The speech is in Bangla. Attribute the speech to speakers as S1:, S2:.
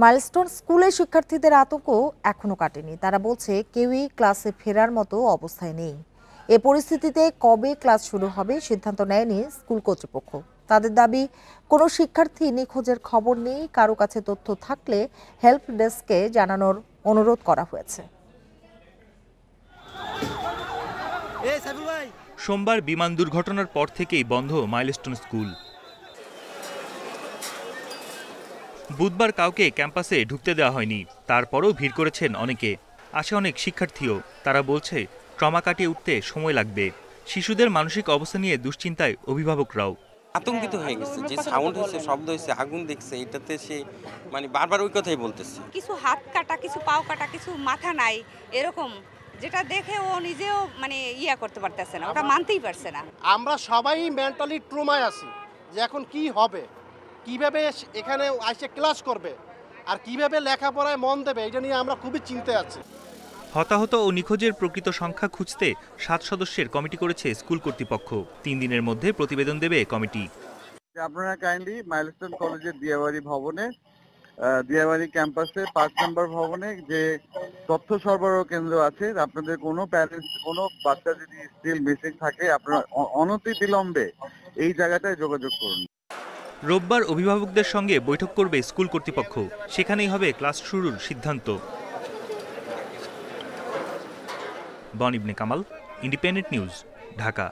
S1: মাইলস্টোন স্কুলের শিক্ষার্থীদের আতঙ্ক এখনো কাটেনি। তারা বলছে কেউই ক্লাসে ফেরার মতো অবস্থায় নেই। এ পরিস্থিতিতে কবে ক্লাস শুরু হবে সিদ্ধান্ত নেয়নি স্কুল কর্তৃপক্ষ। তাদের দাবি, কোনো শিক্ষার্থী নিখোঁজের খবর নেই। কারো কাছে তথ্য থাকলে হেল্প ডেস্কে জানানোর অনুরোধ করা হয়েছে।
S2: সোমবার বিমান দুর্ঘটনার পর থেকেই বন্ধ মাইলস্টোন স্কুল। বুধবার কাউকে ক্যাম্পাসে ঢুকতে দেওয়া হয়নি। তারপরও ভিড় করেছেন অনেকে। আসে অনেক শিক্ষার্থীও। তারা বলছে ট্রমা কাটিয়ে উঠতে সময় লাগবে। শিশুদের মানসিক অবস্থা নিয়ে দুশ্চিন্তায় অভিভাবকরাও।
S3: আতঙ্কিত হয়ে গেছে, যে সাউন্ড হয়েছে, শব্দ হয়েছে, আগুন দেখছে, এটাতে সে বারবার ওই কথাই বলতেছে।
S4: কিছু হাত কাটা, কিছু পাও কাটা, কিছু মাথা নাই, এরকম যেটা দেখে ও নিজেও ইয়া করতে পারতেছে না, ওটা মানতেই পারছে না।
S5: আমরা সবাই মেন্টালি ট্রমায় আছি যে এখন কি হবে, কিভাবে এখানে এসে ক্লাস করবে আর কিভাবে লেখাপড়ায় মন দেবে, এটা নিয়ে আমরা খুবই চিন্তায় আছি।
S2: হতাহত ও নিখোঁজের প্রকৃত সংখ্যা খুঁজতে 7 সদস্যের কমিটি করেছে স্কুল কর্তৃপক্ষ। 3 দিনের মধ্যে প্রতিবেদন দেবে কমিটি।
S6: আপনারা কাইন্ডলি মাইলস্টোন কলেজের দিয়াবাড়ি ভবনে, দিয়াবাড়ি ক্যাম্পাসে 5 নম্বর ভবনে যে তথ্য সরবরাহ কেন্দ্র আছে, আপনাদের কোনো প্যারেন্টস, কোনো বাচ্চা যদি স্টিল মিসিং থাকে, আপনারা অনতিবিলম্বে এই জায়গাটায় যোগাযোগ করুন।
S2: রোববার অভিভাবকদের সঙ্গে বৈঠক করবে স্কুল কর্তৃপক্ষ। সেখানেই হবে ক্লাস শুরুর সিদ্ধান্ত। বন ইবনে কামাল, ইন্ডিপেন্ডেন্ট নিউজ, ঢাকা।